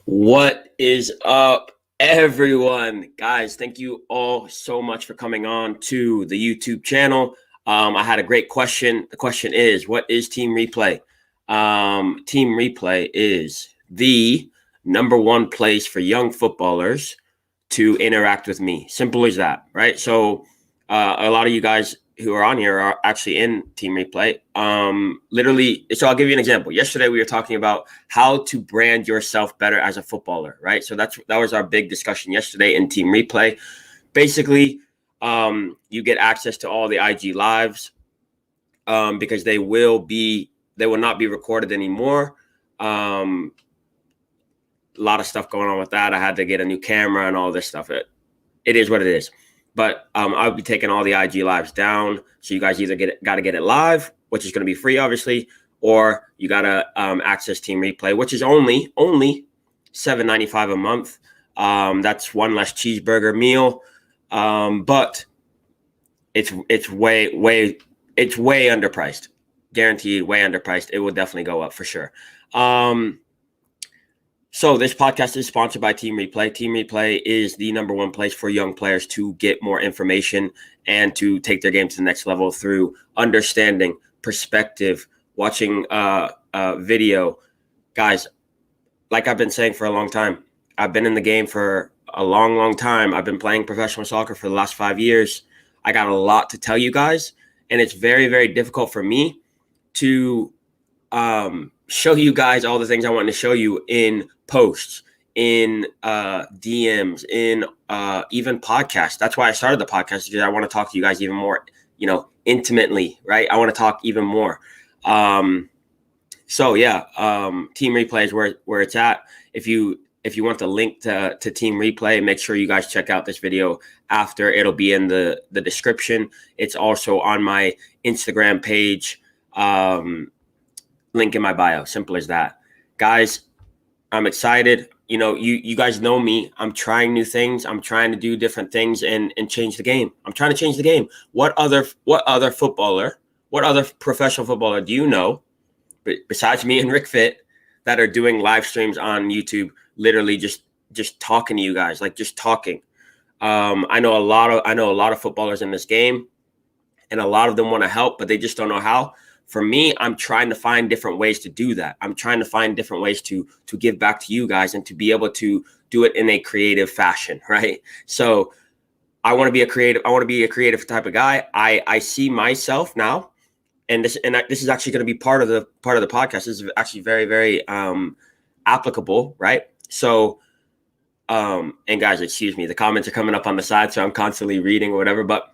What is up, everyone? Guys, thank you all so much for coming on to the YouTube channel. I had a great question. The question is, what is Team Replay? Team Replay is the number one place for young footballers to interact with me. Simple as that, right? So a lot of you guys who are on here are actually in Team Replay. Literally, so I'll give you an example. Yesterday we were talking about how to brand yourself better as a footballer, right? So that was our big discussion yesterday in Team Replay. Basically, you get access to all the IG lives because they will not be recorded anymore. A lot of stuff going on with that. I had to get a new camera and all this stuff. It is what it is. But I'll be taking all the IG lives down. So you guys either got to get it live, which is going to be free, obviously, or you got to access Team Replay, which is only $7.95 a month. That's one less cheeseburger meal, but it's way underpriced. Guaranteed, way underpriced. It will definitely go up for sure. So this podcast is sponsored by Team Replay. Team Replay is the number one place for young players to get more information and to take their game to the next level through understanding, perspective, watching video. Guys, like I've been saying for a long time, I've been in the game for a long, long time. I've been playing professional soccer for the last 5 years. I got a lot to tell you guys, and it's very, very difficult for me to show you guys all the things I want to show you in posts, in DMs, in even podcasts. That's why I started the podcast, because I want to talk to you guys even more, intimately, right? I want to talk even more. Team Replay is where it's at. If you want the link to Team Replay, make sure you guys check out this video after. It'll be in the description. It's also on my Instagram page. Link in my bio. Simple as that. Guys, I'm excited. You guys know me. I'm trying new things. I'm trying to do different things and change the game. I'm trying to change the game. What other professional footballer do you know, besides me and Rick Fit, that are doing live streams on YouTube, literally just talking to you guys, like just talking? I know a lot of footballers in this game, and a lot of them want to help, but they just don't know how. For me, I'm trying to find different ways to do that. I'm trying to find different ways to give back to you guys and to be able to do it in a creative fashion, right? So I want to be a creative type of guy. I see myself now, and this is actually going to be part of the podcast. This is actually very, very applicable, right? So and guys, excuse me, the comments are coming up on the side, so I'm constantly reading or whatever, but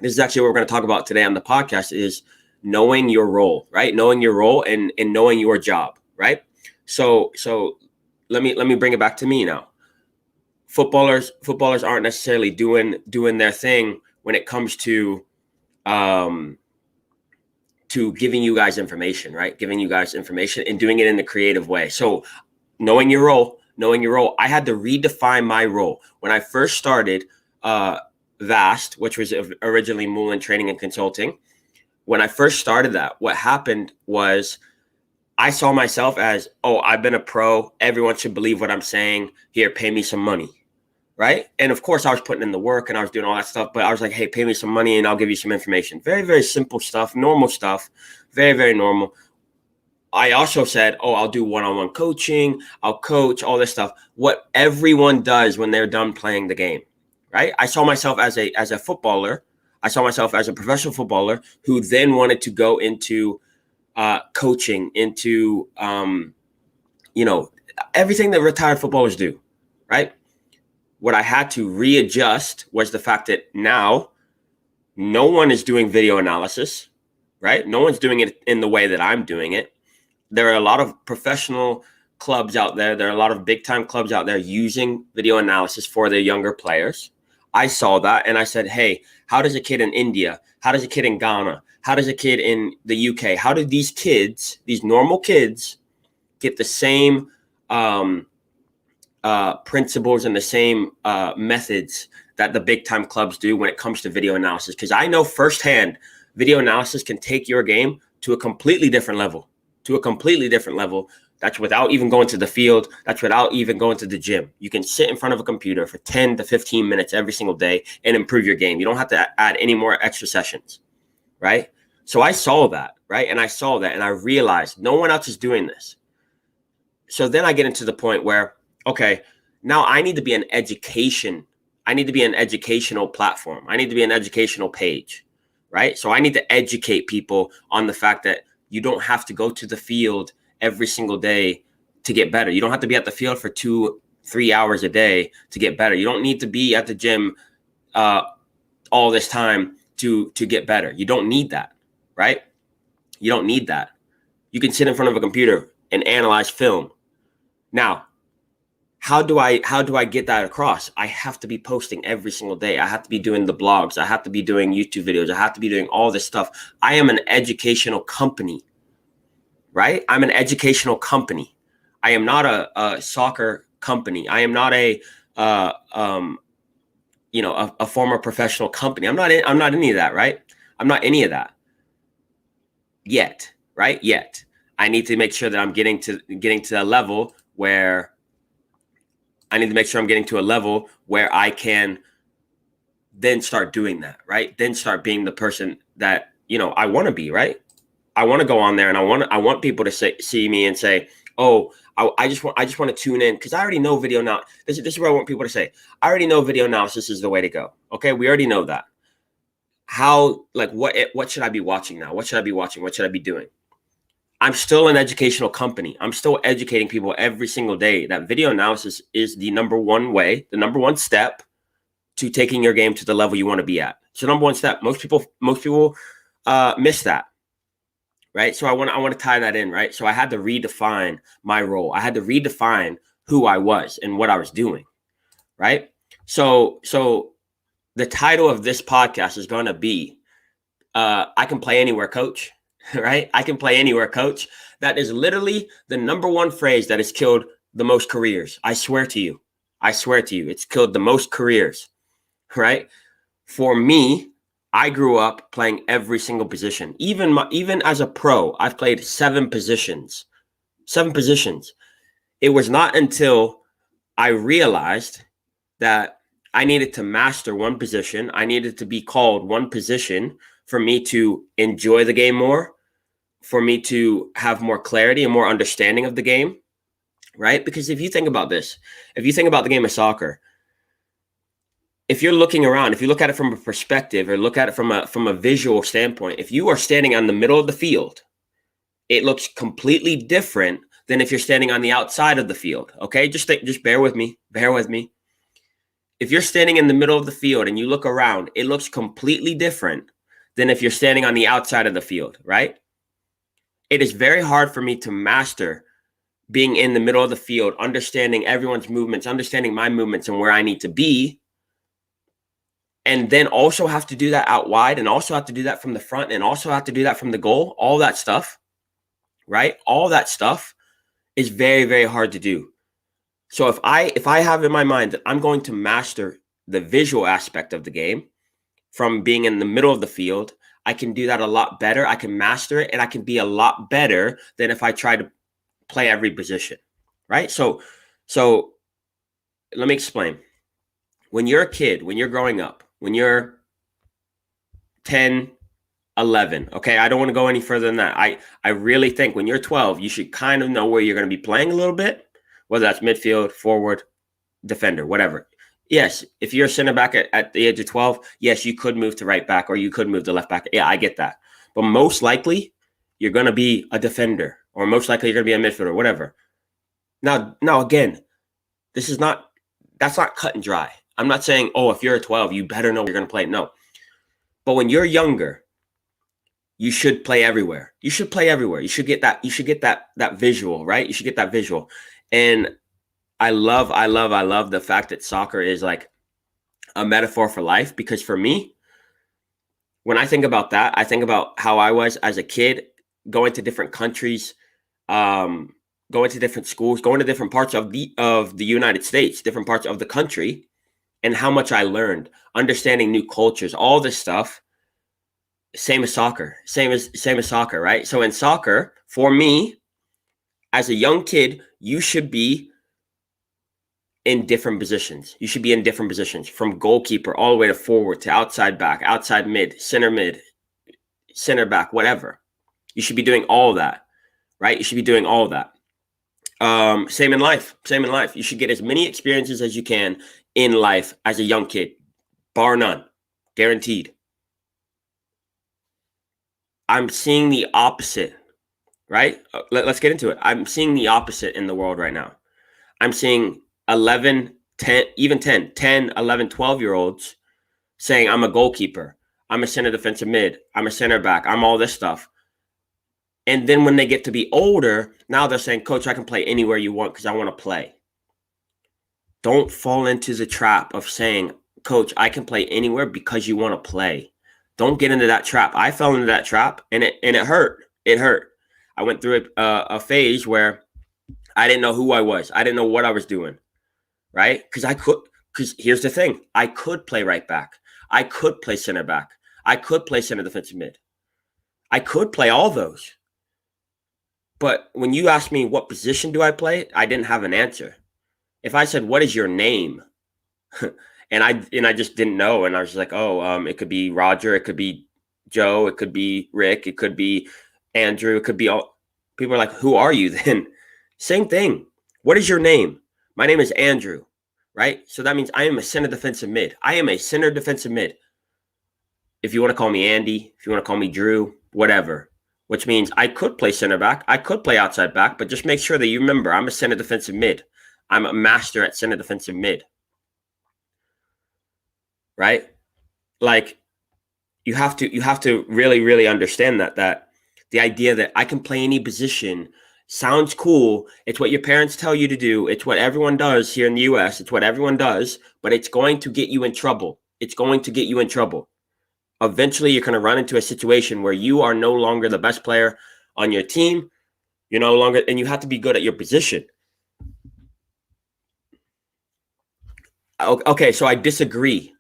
this is actually what we're going to talk about today on the podcast, is knowing your role, right? Knowing your role and knowing your job, right? So let me bring it back to me now. Footballers aren't necessarily doing their thing when it comes to giving you guys information, right? Giving you guys information and doing it in a creative way. So knowing your role, I had to redefine my role. When I first started VAST, which was originally Moulin Training and Consulting, when I first started that, what happened was I saw myself as, oh, I've been a pro. Everyone should believe what I'm saying. Here, pay me some money, right? And of course, I was putting in the work and I was doing all that stuff, but I was like, hey, pay me some money and I'll give you some information. Very, very simple stuff, normal stuff, very, very normal. I also said, oh, I'll do one-on-one coaching. I'll coach, all this stuff. What everyone does when they're done playing the game, right? I saw myself as a footballer. I saw myself as a professional footballer who then wanted to go into coaching, into, everything that retired footballers do, right? What I had to readjust was the fact that now no one is doing video analysis, right? No one's doing it in the way that I'm doing it. There are a lot of professional clubs out there. There are a lot of big time clubs out there using video analysis for their younger players. I saw that and I said, hey, how does a kid in India, how does a kid in Ghana, how does a kid in the UK, how do these kids, these normal kids, get the same principles and the same methods that the big time clubs do when it comes to video analysis? Because I know firsthand, video analysis can take your game to a completely different level, That's without even going to the field. That's without even going to the gym. You can sit in front of a computer for 10 to 15 minutes every single day and improve your game. You don't have to add any more extra sessions, right? So I saw that, right? And I saw that and I realized no one else is doing this. So then I get into the point where, okay, now I need to be an education. I need to be an educational platform. I need to be an educational page, right? So I need to educate people on the fact that you don't have to go to the field every single day to get better. You don't have to be at the field for 2-3 hours a day to get better. You don't need to be at the gym all this time to get better. You don't need that, right? You don't need that. You can sit in front of a computer and analyze film. Now, how do I get that across? I have to be posting every single day. I have to be doing the blogs. I have to be doing YouTube videos. I have to be doing all this stuff. I am an educational company. Right? I'm an educational company. I am not a soccer company. I am not a former professional company. I'm not any of that, right? I'm not any of that yet, right? Yet. I need to make sure that I'm getting to a level where I can then start doing that, right? Then start being the person that, I want to be, right? I want to go on there and I want people to see me and say, oh, I just want to tune in because I already know video now. This is what I want people to say. I already know video analysis is the way to go. Okay, we already know that. How, like, what should I be watching now? What should I be watching? What should I be doing? I'm still an educational company. I'm still educating people every single day that video analysis is the number one step to taking your game to the level you want to be at. So number one step. Most people miss that. Right. So I want to tie that in. Right. So I had to redefine my role. I had to redefine who I was and what I was doing. Right. So the title of this podcast is going to be I Can Play Anywhere, Coach. Right. I can play anywhere, coach. That is literally the number one phrase that has killed the most careers. I swear to you. It's killed the most careers. Right. For me, I grew up playing every single position. Even as a pro, I've played 7 positions. 7 positions. It was not until I realized that I needed to master one position. I needed to be called one position for me to enjoy the game more, for me to have more clarity and more understanding of the game, right? Because if you think about this, if you think about the game of soccer, if you're looking around, if you look at it from a perspective or look at it from a visual standpoint, if you are standing on the middle of the field, it looks completely different than if you're standing on the outside of the field. Okay, just bear with me. If you're standing in the middle of the field and you look around, it looks completely different than if you're standing on the outside of the field, right? It is very hard for me to master being in the middle of the field, understanding everyone's movements, understanding my movements and where I need to be. And then also have to do that out wide and also have to do that from the front and also have to do that from the goal, all that stuff, right? All that stuff is very, very hard to do. So if I have in my mind that I'm going to master the visual aspect of the game from being in the middle of the field, I can do that a lot better. I can master it and I can be a lot better than if I try to play every position, right? So let me explain. When you're a kid, when you're growing up, when you're 10, 11, okay, I don't want to go any further than that. I really think when you're 12, you should kind of know where you're going to be playing a little bit, whether that's midfield, forward, defender, whatever. Yes, if you're a center back at the age of 12, yes, you could move to right back or you could move to left back. Yeah, I get that. But most likely, you're going to be a defender or most likely you're going to be a midfielder, whatever. Now again, that's not cut and dry. I'm not saying, oh, if you're a 12, you better know where you're going to play. No. But when you're younger, you should play everywhere. You should play everywhere. You should get that visual, right? You should get that visual. And I love the fact that soccer is like a metaphor for life, because for me, when I think about that, I think about how I was as a kid, going to different countries, going to different schools, going to different parts of the United States, different parts of the country, and how much I learned, understanding new cultures, all this stuff. Same as soccer, right? So in soccer, for me, as a young kid, you should be in different positions. You should be in different positions, from goalkeeper all the way to forward to outside back, outside mid, center back, whatever. You should be doing all that, right? You should be doing all that. Same in life. You should get as many experiences as you can in life as a young kid, bar none, guaranteed. I'm seeing the opposite, right? Let's get into it. I'm seeing the opposite in the world right now. I'm seeing 11, 10, even 10, 11, 12-year-olds saying, I'm a goalkeeper, I'm a center defensive mid, I'm a center back, I'm all this stuff. And then when they get to be older, now they're saying, Coach, I can play anywhere you want because I want to play. Don't fall into the trap of saying, Coach, I can play anywhere because you want to play. Don't get into that trap. I fell into that trap, and it hurt. It hurt. I went through a phase where I didn't know who I was. I didn't know what I was doing, right? Because here's the thing. I could play right back. I could play center back. I could play center defensive mid. I could play all those. But when you asked me what position do I play, I didn't have an answer. If I said, what is your name? and I just didn't know. And I was like, it could be Roger. It could be Joe. It could be Rick. It could be Andrew. It could be all. People are like, who are you then? Same thing. What is your name? My name is Andrew, right? So that means I am a center defensive mid. I am a center defensive mid. If you want to call me Andy, if you want to call me Drew, whatever. Which means I could play center back. I could play outside back, but just make sure that you remember I'm a center defensive mid. I'm a master at center defensive mid. Right? Like you have to really, really understand that the idea that I can play any position sounds cool. It's what your parents tell you to do. It's what everyone does here in the US. It's what everyone does, but it's going to get you in trouble. It's going to get you in trouble. Eventually, you're going to run into a situation where you are no longer the best player on your team. You're no longer, and you have to be good at your position. Okay, so I disagree.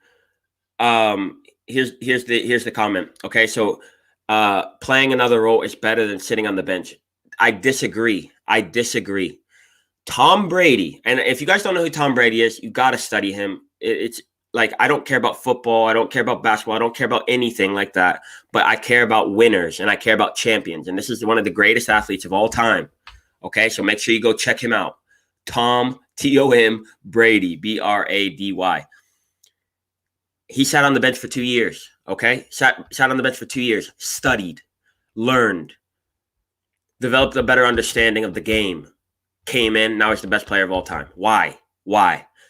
Here's the comment. Okay, so playing another role is better than sitting on the bench. I disagree. Tom Brady, and if you guys don't know who Tom Brady is, you got to study him. It's like, I don't care about football. I don't care about basketball. I don't care about anything like that. But I care about winners and I care about champions. And this is one of the greatest athletes of all time. Okay, so make sure you go check him out. Tom, T-O-M, Brady, B-R-A-D-Y. He sat on the bench for 2 years. Okay, sat on the bench for 2 years. Studied, learned, developed a better understanding of the game. Came in, now he's the best player of all time. Why?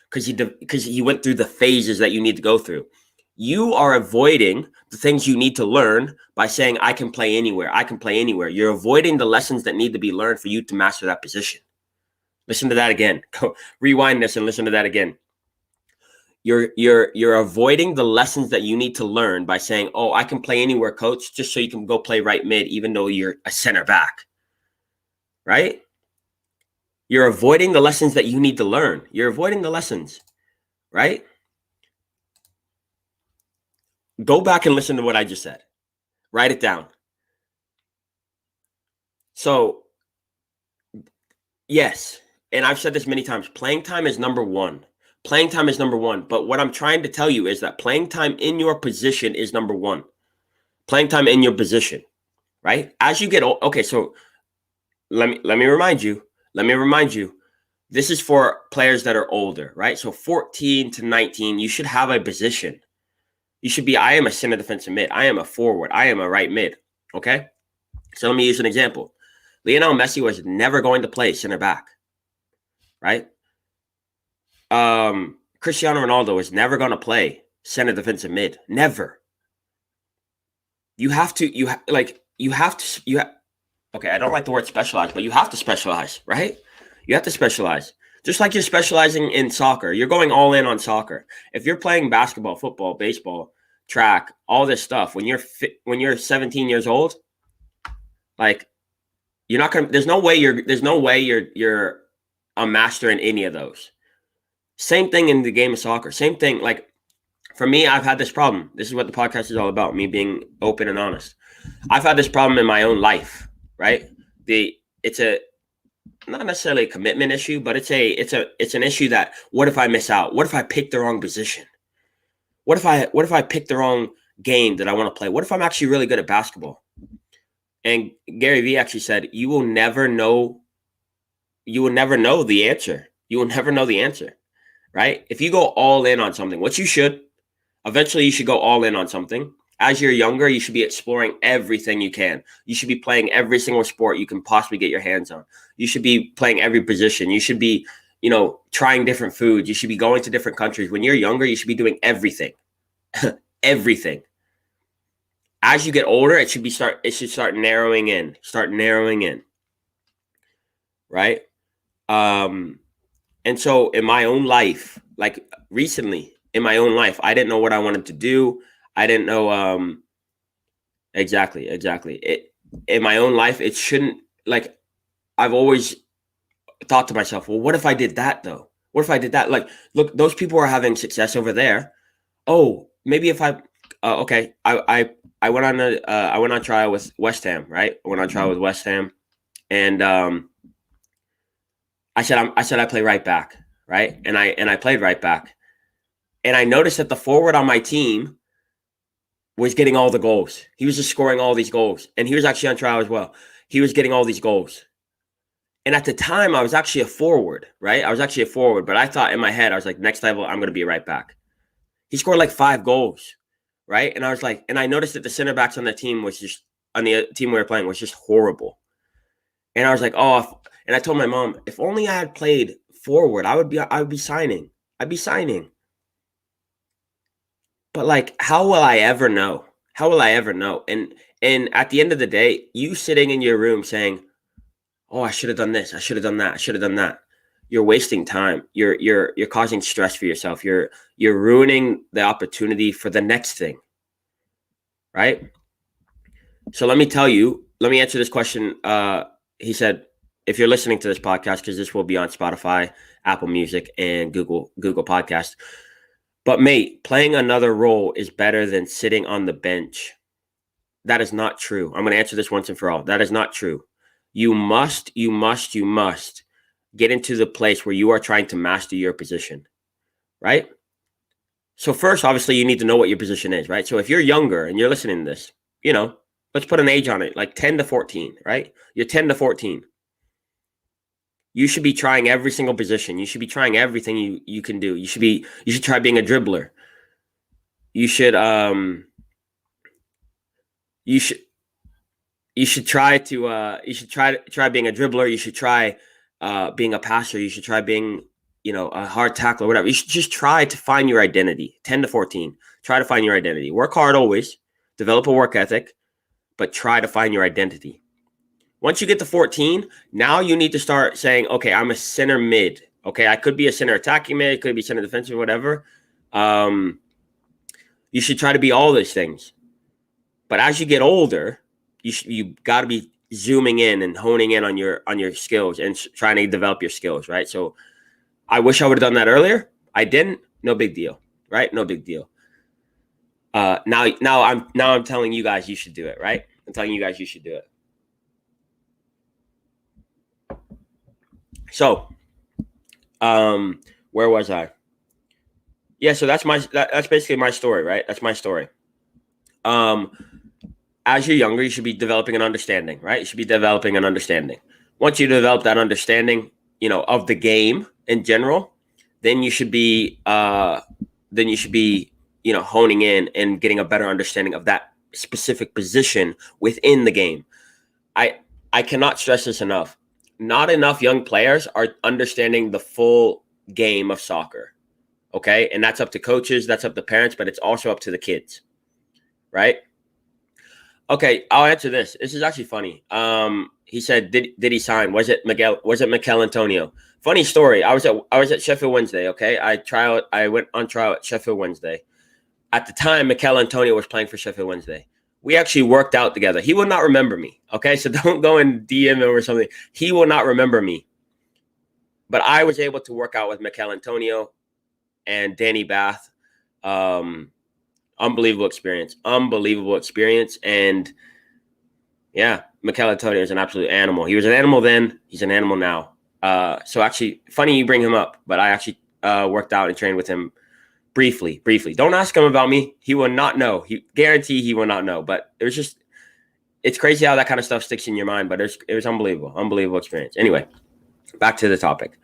Because he went through the phases that you need to go through. You are avoiding the things you need to learn by saying, I can play anywhere. You're avoiding the lessons that need to be learned for you to master that position. Listen to that again. Go rewind this and listen to that again. You're avoiding the lessons that you need to learn by saying, I can play anywhere, coach, just so you can go play right mid, even though you're a center back. Right? You're avoiding the lessons that you need to learn. You're avoiding the lessons, right? Go back and listen to what I just said. Write it down. So, yes, and I've said this many times, playing time is number one. But what I'm trying to tell you is that playing time in your position is number one. Playing time in your position, right? As you get old, okay, so let me remind you. This is for players that are older, right? So 14 to 19, you should have a position. You should be, I am a center defensive mid. I am a forward. I am a right mid. Okay? So let me use an example. Lionel Messi was never going to play center back, right? Cristiano Ronaldo is never going to play center defensive mid. Never. Okay, I don't like the word specialize, but you have to specialize, right? You have to specialize. Just like you're specializing in soccer. You're going all in on soccer. If you're playing basketball, football, baseball, track, all this stuff, when you're 17 years old, like, you're not going to, there's no way you're a master in any of those. Same thing in the game of soccer. Same thing. Like, for me, I've had this problem. This is what the podcast is all about, me being open and honest. I've had this problem in my own life. Right? It's a not necessarily a commitment issue, but it's an issue that, what if I miss out? What if I pick the wrong position? What if I pick the wrong game that I want to play? What if I'm actually really good at basketball? And Gary Vee actually said, you will never know the answer. You will never know the answer, right? If you go all in on something, which you should, eventually you should go all in on something. As you're younger, you should be exploring everything you can. You should be playing every single sport you can possibly get your hands on. You should be playing every position. You should be, trying different foods. You should be going to different countries. When you're younger, you should be doing everything. Everything. As you get older, it should start narrowing in. Right? And so in my own life, like recently in my own life, I didn't know what I wanted to do. I didn't know exactly. In my own life, it shouldn't, like, I've always thought to myself, well, what if I did that though? What if I did that? Like, look, those people are having success over there. Oh, maybe if I okay, I went on trial with West Ham, right? I went on trial with West Ham, and I said I play right back, right? And I played right back. And I noticed that the forward on my team was getting all the goals. He was just scoring all these goals. And he was actually on trial as well. He was getting all these goals. And at the time, I was actually a forward, right? I was actually a forward, but I thought in my head, I was like, next level, I'm going to be a right back. He scored like 5 goals, right? And I was like, and I noticed that the center backs on the team on the team we were playing was just horrible. And I was like, oh, and I told my mom, if only I had played forward, I would be signing. I'd be signing. But like, how will I ever know? How will I ever know? And at the end of the day, you sitting in your room saying, oh, I should have done this. I should have done that. I should have done that. You're wasting time. You're causing stress for yourself. You're ruining the opportunity for the next thing. Right? So let me answer this question. He said, if you're listening to this podcast, because this will be on Spotify, Apple Music, and Google Podcast. But mate, playing another role is better than sitting on the bench. That is not true. I'm going to answer this once and for all. That is not true. You must get into the place where you are trying to master your position, right? So first, obviously, you need to know what your position is, right? So if you're younger and you're listening to this, let's put an age on it, like 10 to 14, right? You're 10 to 14. You should be trying every single position. You should be trying everything you can do. You should try being a dribbler. You should try being a dribbler. You should try being a passer. You should try being, a hard tackler, whatever. You should just try to find your identity. 10 to 14. Try to find your identity. Work hard always. Develop a work ethic, but try to find your identity. Once you get to 14, now you need to start saying, okay, I'm a center mid. Okay, I could be a center attacking mid, could be center defensive, whatever. You should try to be all those things. But as you get older, you got to be zooming in and honing in on your skills and trying to develop your skills, right? So I wish I would have done that earlier. I didn't. No big deal, right? No big deal. Now I'm telling you guys you should do it, right? I'm telling you guys you should do it. So, where was I? Yeah, so that's basically my story, right? That's my story. As you're younger, you should be developing an understanding, right? You should be developing an understanding. Once you develop that understanding, of the game in general, then you should be honing in and getting a better understanding of that specific position within the game. I cannot stress this enough. Not enough young players are understanding the full game of soccer. Okay. And that's up to coaches, that's up to parents, but it's also up to the kids. Right. Okay. I'll answer this. This is actually funny. He said, did he sign? Was it Mikel Antonio? Funny story. I was at Sheffield Wednesday. Okay. I went on trial at Sheffield Wednesday. At the time, Mikel Antonio was playing for Sheffield Wednesday. We actually worked out together. He will not remember me. Okay, so don't go and DM him or something. He will not remember me. But I was able to work out with Mikel Antonio and Danny Bath. Unbelievable experience. And yeah, Mikel Antonio is an absolute animal. He was an animal then. He's an animal now. So actually, funny you bring him up, but I actually worked out and trained with him briefly. Don't ask him about me. He will not know. He guarantee he will not know. But it's crazy how that kind of stuff sticks in your mind. But it was unbelievable experience. Anyway, back to the topic.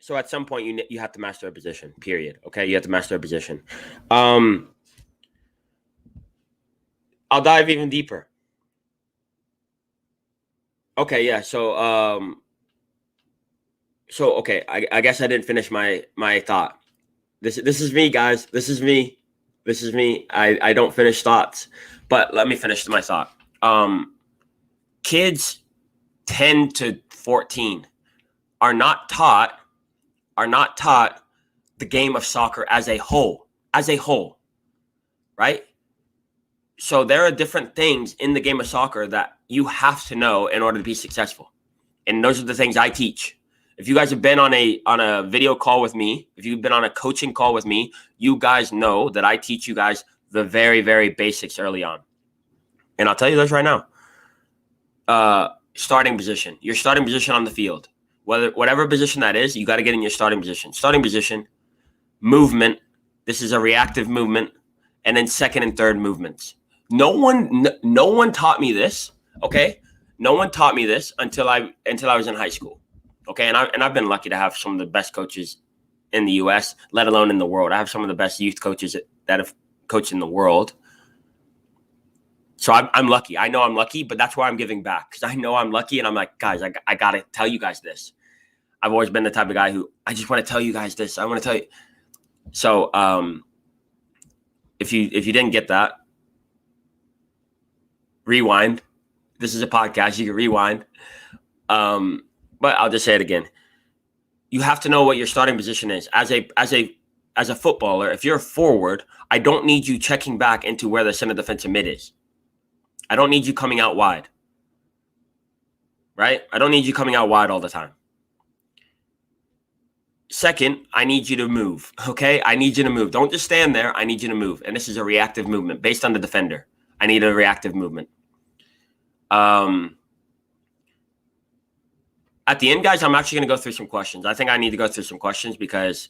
So at some point you have to master a position. Period. Okay, you have to master a position. I'll dive even deeper. Okay, yeah. So okay, I guess I didn't finish my thought. This is me, guys. This is me. I don't finish thoughts, but let me finish my thought. Kids 10 to 14 are not taught the game of soccer as a whole, right? So there are different things in the game of soccer that you have to know in order to be successful. And those are the things I teach. If you guys have been on a video call with me, if you've been on a coaching call with me, you guys know that I teach you guys the very, very basics early on. And I'll tell you this right now. Starting position. Your starting position on the field. Whatever position that is, you got to get in your starting position. Starting position, movement. This is a reactive movement. And then second and third movements. No one taught me this, okay? No one taught me this until I was in high school. Okay, and I've been lucky to have some of the best coaches in the US, let alone in the world. I have some of the best youth coaches that have coached in the world. So I'm lucky. I know I'm lucky, but that's why I'm giving back, because I know I'm lucky, and I'm like, guys, I got to tell you guys this. I've always been the type of guy who I just want to tell you guys this. I want to tell you. So if you didn't get that, rewind. This is a podcast. You can rewind. But I'll just say it again. You have to know what your starting position is. As a footballer, if you're a forward, I don't need you checking back into where the center defensive mid is. I don't need you coming out wide. Right? I don't need you coming out wide all the time. Second, I need you to move. Okay? I need you to move. Don't just stand there. I need you to move. And this is a reactive movement based on the defender. I need a reactive movement. At the end, guys, I'm actually going to go through some questions. I think I need to go through some questions because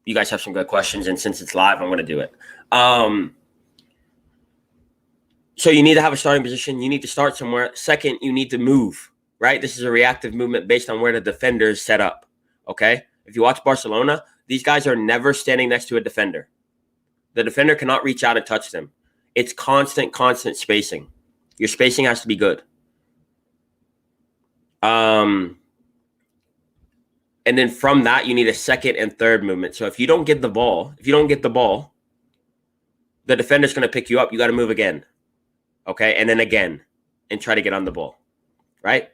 you guys have some good questions. And since it's live, I'm going to do it. So you need to have a starting position. You need to start somewhere. Second, you need to move, right? This is a reactive movement based on where the defender is set up, okay? If you watch Barcelona, these guys are never standing next to a defender. The defender cannot reach out and touch them. It's constant spacing. Your spacing has to be good. And then from that, you need a second and third movement. So if you don't get the ball, the defender's going to pick you up. You got to move again. Okay. And then again, and try to get on the ball. Right.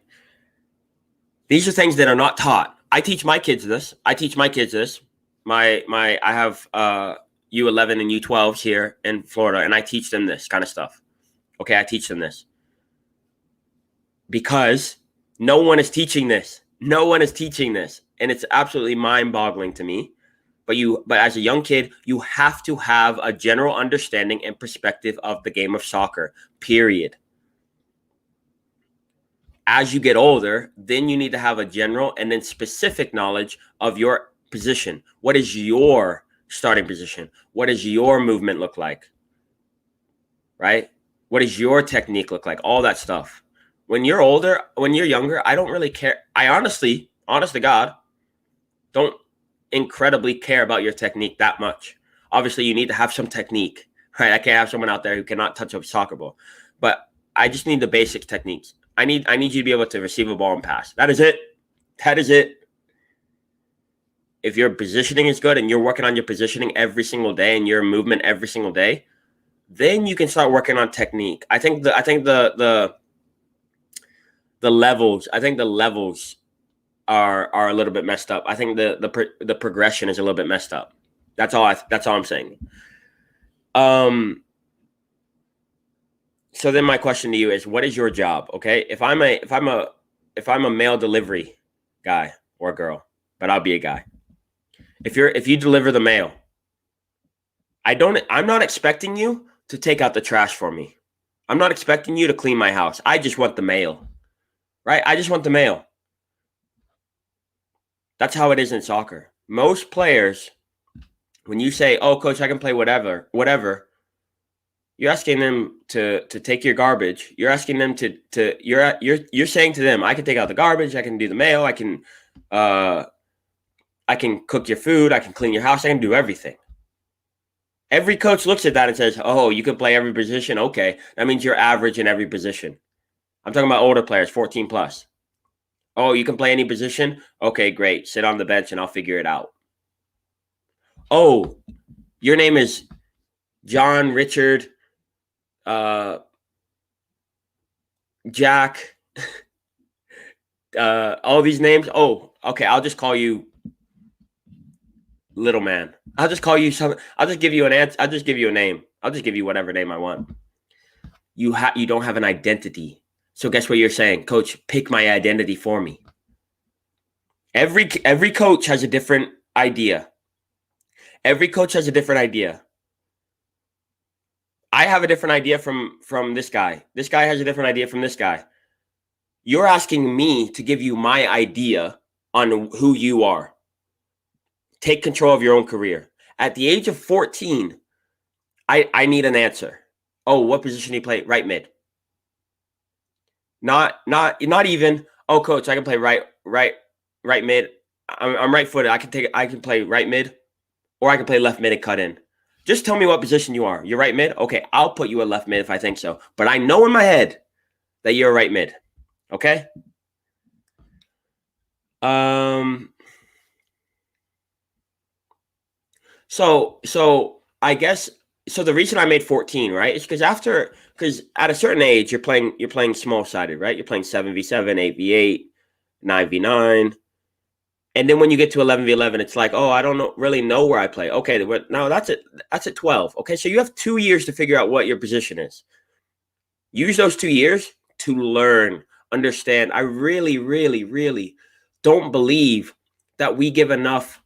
These are things that are not taught. I teach my kids this. I have U11 and U12s here in Florida, and I teach them this kind of stuff. Okay. I teach them this because no one is teaching this. And it's absolutely mind-boggling to me. But as a young kid, you have to have a general understanding and perspective of the game of soccer, period. As you get older, then you need to have a general and then specific knowledge of your position. What is your starting position? What does your movement look like? Right? What does your technique look like? All that stuff. When you're younger, I don't really care. I honest to God, don't incredibly care about your technique that much. Obviously, you need to have some technique, right? I can't have someone out there who cannot touch a soccer ball, but I just need the basic techniques. I need you to be able to receive a ball and pass. That is it. If your positioning is good and you're working on your positioning every single day and your movement every single day, then you can start working on technique. I think the levels are a little bit messed up. I think the progression is a little bit messed up. That's all I'm saying. So then my question to you is, what is your job? Okay. If I'm a mail delivery guy or girl, but I'll be a guy. If you deliver the mail, I'm not expecting you to take out the trash for me. I'm not expecting you to clean my house. I just want the mail. right? I just want the male. That's how it is in soccer. Most players, when you say, "Oh, coach, I can play whatever," you're asking them to take your garbage. You're asking them to you're saying to them, "I can take out the garbage. I can do the mail. I can cook your food. I can clean your house. I can do everything." Every coach looks at that and says, "Oh, you can play every position. Okay, that means you're average in every position." I'm talking about older players, 14 plus. Oh, you can play any position? Okay, great. Sit on the bench and I'll figure it out. Oh, your name is John, Richard, Jack, all these names. Oh, okay. I'll just call you Little Man. I'll just call you something. I'll just give you an answer. I'll just give you a name. I'll just give you whatever name I want. You don't have an identity. So guess what you're saying? Coach, pick my identity for me. Every coach has a different idea. Every coach has a different idea. I have a different idea from this guy. This guy has a different idea from this guy. You're asking me to give you my idea on who you are. Take control of your own career. At the age of 14, I need an answer. Oh, what position do you play? Right mid. Not even, oh, coach, I can play right mid. I'm right-footed. I can play right mid, or I can play left mid and cut in. Just tell me what position you are. You're right mid? Okay, I'll put you a left mid if I think so. But I know in my head that you're a right mid. Okay? So I guess the reason I made 14, right, is because at a certain age you're playing small-sided, right? You're playing 7v7, 8v8, 9v9. And then when you get to 11v11, it's like, oh, I don't really know where I play. Okay, no, that's at 12. Okay, so you have 2 years to figure out what your position is. Use those 2 years to learn, understand. I really, really, really don't believe that we give enough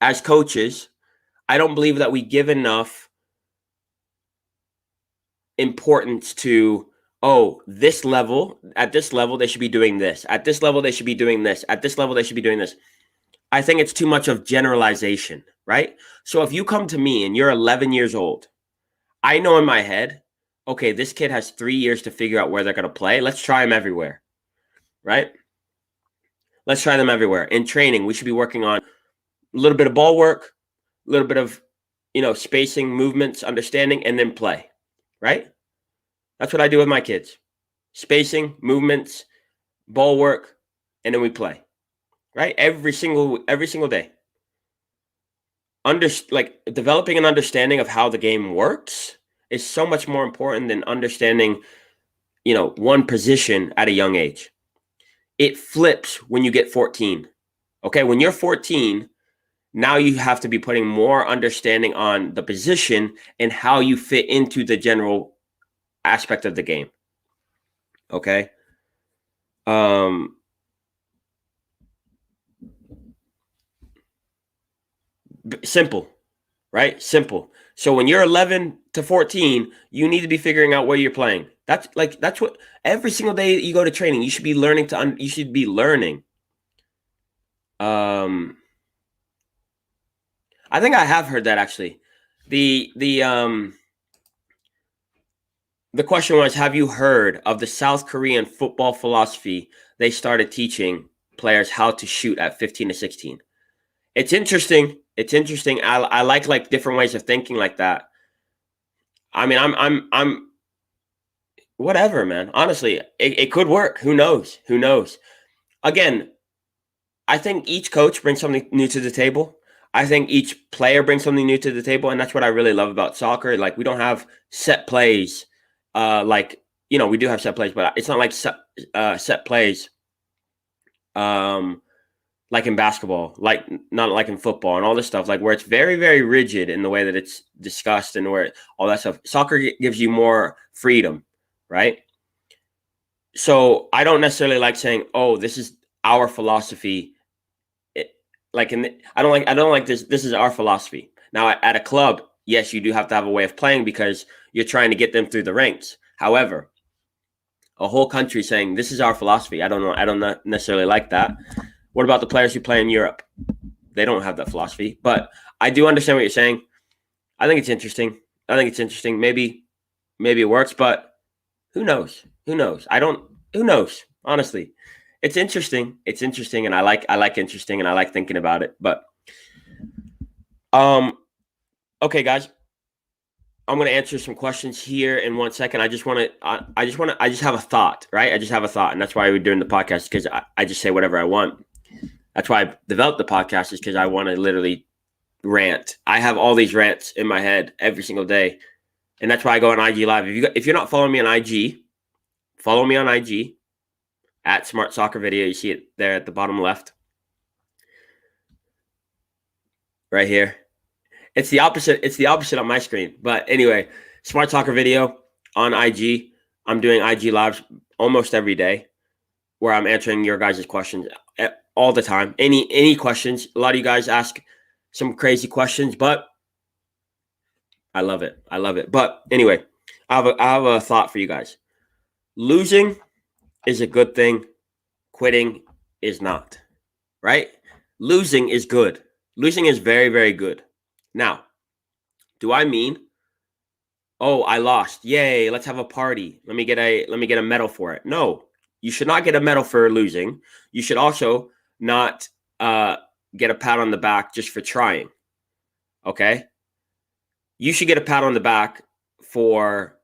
as coaches. I don't believe that we give enough importance to, oh, at this level, they should be doing this. At this level, they should be doing this. At this level, they should be doing this. I think it's too much of generalization, right? So if you come to me and you're 11 years old, I know in my head, okay, this kid has 3 years to figure out where they're going to play. Let's try them everywhere, right? Let's try them everywhere. In training, we should be working on a little bit of ball work, a little bit of, spacing, movements, understanding, and then play, right? That's what I do with my kids. Spacing, movements, ball work, and then we play, right? Every single day. Developing an understanding of how the game works is so much more important than understanding, one position at a young age. It flips when you get 14. Okay, when you're 14, now you have to be putting more understanding on the position and how you fit into the general aspect of the game. Okay? Simple, right? Simple. So when you're 11 to 14, you need to be figuring out where you're playing. That's what every single day you go to training, you should be learning you should be learning. I think I have heard that actually. The question was, have you heard of the South Korean football philosophy? They started teaching players how to shoot at 15 to 16. It's interesting. I like different ways of thinking like that. I mean, I'm whatever, man. Honestly, it could work. Who knows? Again, I think each coach brings something new to the table. I think each player brings something new to the table, and that's what I really love about soccer. Like, we don't have set plays. We do have set plays, but it's not like set plays. Like in basketball, not like in football and all this stuff, like where it's very, very rigid in the way that it's discussed and where all that stuff. Soccer gives you more freedom, right? So I don't necessarily like saying, "Oh, this is our philosophy." I don't like this. This is our philosophy. Now, at a club, yes, you do have to have a way of playing because you're trying to get them through the ranks. However, A whole country saying this is our philosophy. I don't know. I don't necessarily like that. What about the players who play in Europe? They don't have that philosophy. But I do understand what you're saying. I think it's interesting. Maybe it works, but who knows? Who knows? Who knows? Honestly, it's interesting. And I like interesting, and I like thinking about it. But okay, guys, I'm going to answer some questions here in 1 second. I just have a thought, right? I just have a thought, and that's why we're doing the podcast, because I just say whatever I want. That's why I developed the podcast, is because I want to literally rant. I have all these rants in my head every single day, and that's why I go on IG Live. If you're not following me on IG, follow me on IG at Smart Soccer Video. You see it there at the bottom left, right here. It's the opposite. It's the opposite on my screen. But anyway, Smart Soccer Video on IG. I'm doing IG Lives almost every day, where I'm answering your guys' questions all the time. Any questions. A lot of you guys ask some crazy questions, but I love it. But anyway, I have a thought for you guys. Losing is a good thing. Quitting is not, right? Losing is good. Losing is very, very good. Now, do I mean, oh, I lost. Yay, let's have a party. Let me get a medal for it. No, you should not get a medal for losing. You should also not get a pat on the back just for trying. Okay? You should get a pat on the back for,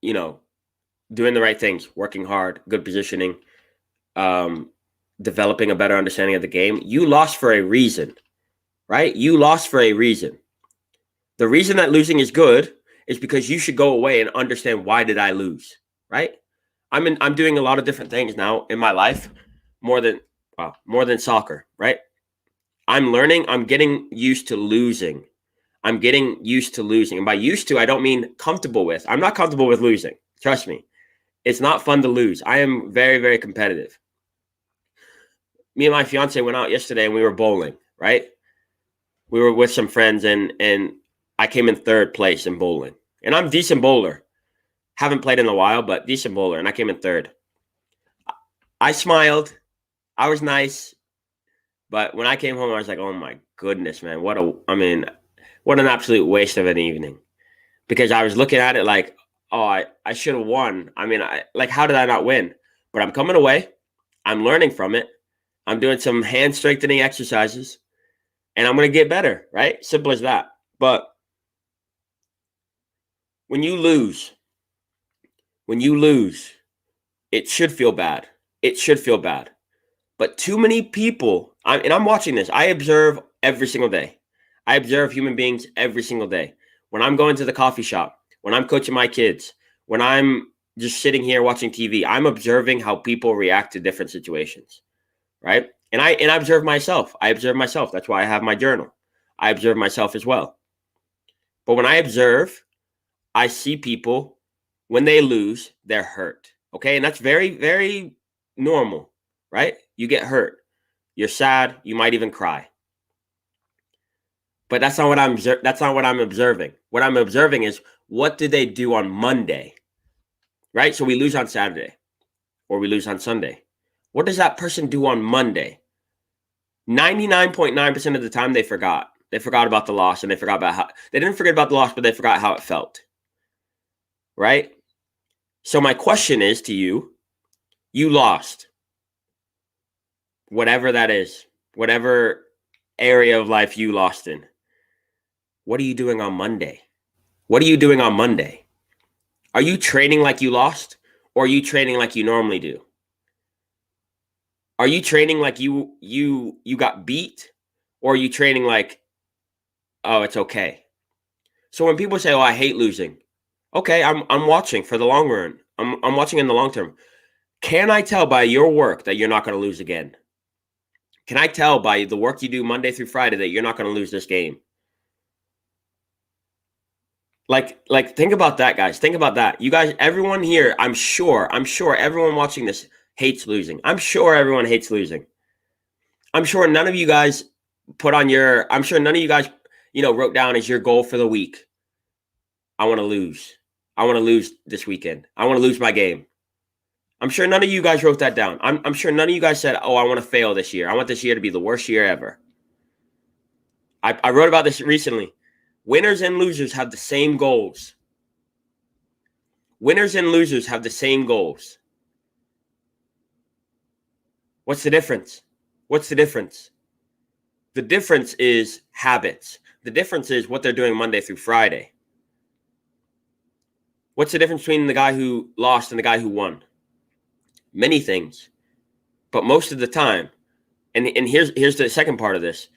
doing the right things, working hard, good positioning, developing a better understanding of the game. You lost for a reason, right? You lost for a reason. The reason that losing is good is because you should go away and understand, why did I lose, right? I'm doing a lot of different things now in my life, more than soccer, right? I'm learning. I'm getting used to losing. And by used to, I don't mean comfortable with. I'm not comfortable with losing. Trust me. It's not fun to lose. I am very, very competitive. Me and my fiance went out yesterday and we were bowling, right? We were with some friends and I came in third place in bowling. And I'm a decent bowler. Haven't played in a while, but decent bowler. And I came in third. I smiled. I was nice. But when I came home, I was like, oh my goodness, man. What an absolute waste of an evening. Because I was looking at it like, oh, I should have won. How did I not win? But I'm coming away. I'm learning from it. I'm doing some hand strengthening exercises. And I'm going to get better, right? Simple as that. But when you lose, it should feel bad. But too many people, and I'm watching this. I observe every single day. I observe human beings every single day. When I'm going to the coffee shop, when I'm coaching my kids, when I'm just sitting here watching TV, I'm observing how people react to different situations, right? And I observe myself. That's why I have my journal. I observe myself as well. But when I observe, I see people, when they lose, they're hurt. Okay. And that's very, very normal, right? You get hurt. You're sad. You might even cry. But that's not what I'm observing. What I'm observing is, what did they do on Monday? Right? So we lose on Saturday or we lose on Sunday. What does that person do on Monday? 99.9% of the time they forgot. They forgot about the loss, and they didn't forget about the loss, but they forgot how it felt. Right? So my question is to you, you lost. Whatever that is, whatever area of life you lost in. What are you doing on Monday? Are you training like you lost, or are you training like you normally do? Are you training like you got beat, or are you training like, oh, it's okay? So when people say, oh, I hate losing. Okay, I'm watching for the long run. I'm watching in the long term. Can I tell by your work that you're not going to lose again? Can I tell by the work you do Monday through Friday that you're not going to lose this game? Like think about that, guys. Think about that. You guys, everyone here, I'm sure everyone watching this hates losing. I'm sure everyone hates losing. I'm sure none of you guys wrote down as your goal for the week, I want to lose. I want to lose this weekend. I want to lose my game. I'm sure none of you guys wrote that down. I'm sure none of you guys said, oh, I want to fail this year. I want this year to be the worst year ever. I wrote about this recently. Winners and losers have the same goals. Winners and losers have the same goals. What's the difference? What's the difference? The difference is habits. The difference is what they're doing Monday through Friday. What's the difference between the guy who lost and the guy who won? Many things. But most of the time, and here's the second part of this.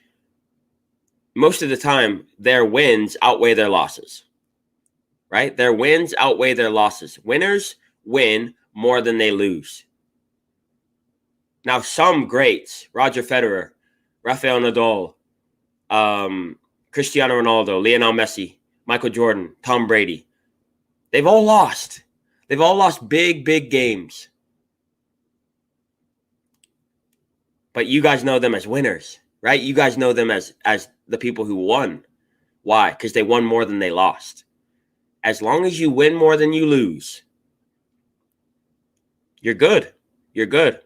Most of the time, their wins outweigh their losses. Right? Their wins outweigh their losses. Winners win more than they lose. Now, some greats, Roger Federer, Rafael Nadal, Cristiano Ronaldo, Lionel Messi, Michael Jordan, Tom Brady, they've all lost. They've all lost big, big games. But you guys know them as winners, right? You guys know them as the people who won. Why? Because they won more than they lost. As long as you win more than you lose, you're good. You're good.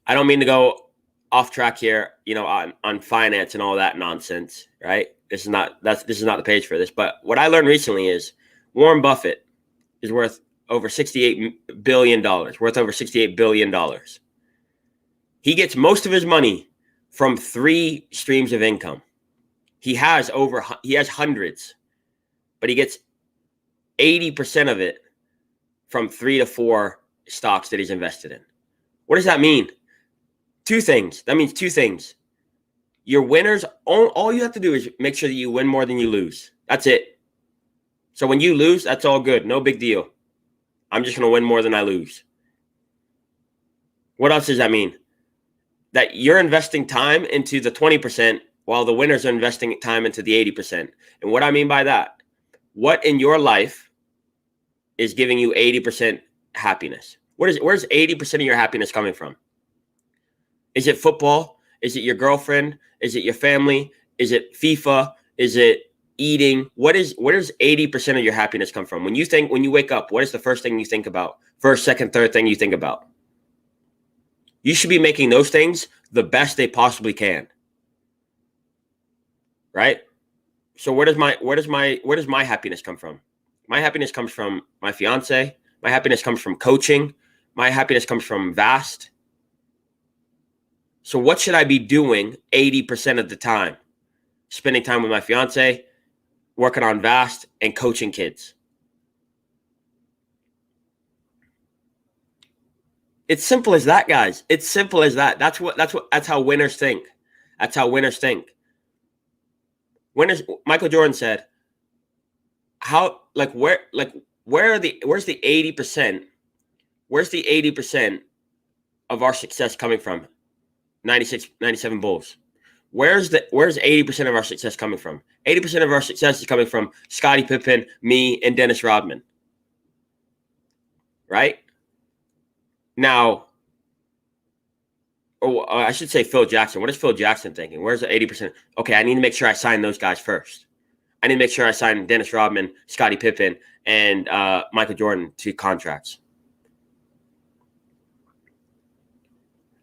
I don't mean to go off track here, on finance and all that nonsense, right? This is not the page for this. But what I learned recently is Warren Buffett is worth over $68 billion, He gets most of his money from 3 streams of income. He has hundreds, but he gets 80% of it from 3 to 4 stocks that he's invested in. What does that mean? 2 things. That means 2 things. Your winners, all you have to do is make sure that you win more than you lose. That's it. So when you lose, that's all good. No big deal. I'm just going to win more than I lose. What else does that mean? That you're investing time into the 20% while the winners are investing time into the 80%. And what I mean by that, what in your life is giving you 80% happiness? Where's 80% of your happiness coming from? Is it football? Is it your girlfriend? Is it your family? Is it FIFA? Is it eating? Where does 80% of your happiness come from? When you wake up, what is the first thing you think about? First, second, third thing you think about? You should be making those things the best they possibly can. Right? So where does my happiness come from? My happiness comes from my fiance. My happiness comes from coaching. My happiness comes from Vast. So what should I be doing 80% of the time? Spending time with my fiance, working on Vast, and coaching kids. It's simple as that, guys. It's simple as that. That's how winners think. That's how winners think. Michael Jordan said, where's the 80%? Where's the 80% of our success coming from? 96, 97 Bulls. Where's 80% of our success coming from? 80% of our success is coming from Scottie Pippen, me, and Dennis Rodman. Right? Now, I should say Phil Jackson. What is Phil Jackson thinking? Where's the 80%? Okay, I need to make sure I sign those guys first. I need to make sure I sign Dennis Rodman, Scottie Pippen, and Michael Jordan to contracts.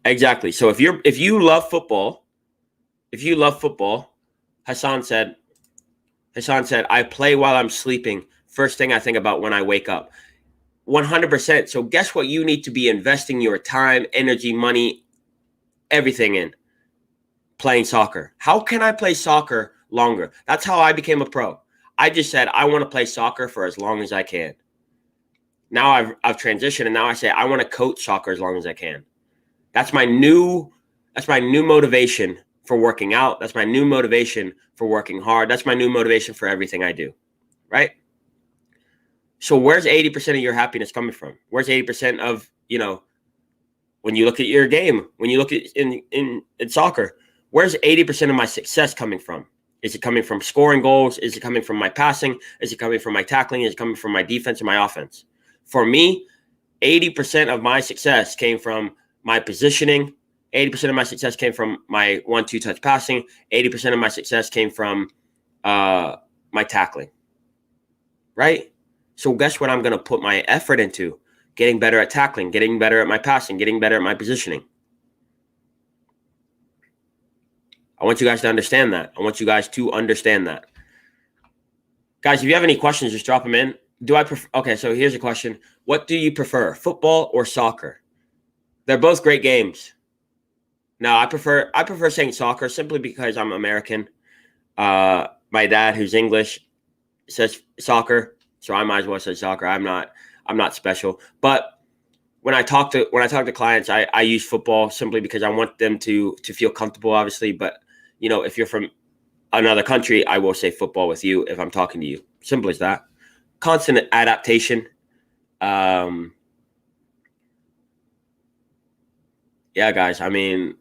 Exactly. So if you love football, Hassan said, I play while I'm sleeping. First thing I think about when I wake up. 100%. So guess what you need to be investing your time, energy, money, everything in? Playing soccer. How can I play soccer longer? That's how I became a pro. I just said, I want to play soccer for as long as I can. Now I've transitioned, and now I say I want to coach soccer as long as I can. That's my new motivation for working out. That's my new motivation for working hard. That's my new motivation for everything I do. Right? So where's 80% of your happiness coming from? Where's 80% of, when you look at your game, when you look at in soccer, where's 80% of my success coming from? Is it coming from scoring goals? Is it coming from my passing? Is it coming from my tackling? Is it coming from my defense or my offense? For me, 80% of my success came from my positioning. 80% of my success came from my 1-2 touch passing. 80% of my success came from my tackling. Right? So guess what I'm going to put my effort into? Getting better at tackling, getting better at my passing, getting better at my positioning. I want you guys to understand that. I want you guys to understand that. Guys, if you have any questions, just drop them in. Do I prefer? Okay, so here's a question. What do you prefer, football or soccer? They're both great games. No, I prefer saying soccer simply because I'm American. My dad, who's English, says soccer, so I might as well say soccer. I'm not special. But when I talk to clients, I use football simply because I want them to feel comfortable, obviously. But if you're from another country, I will say football with you if I'm talking to you. Simple as that. Constant adaptation. Yeah, guys. I mean,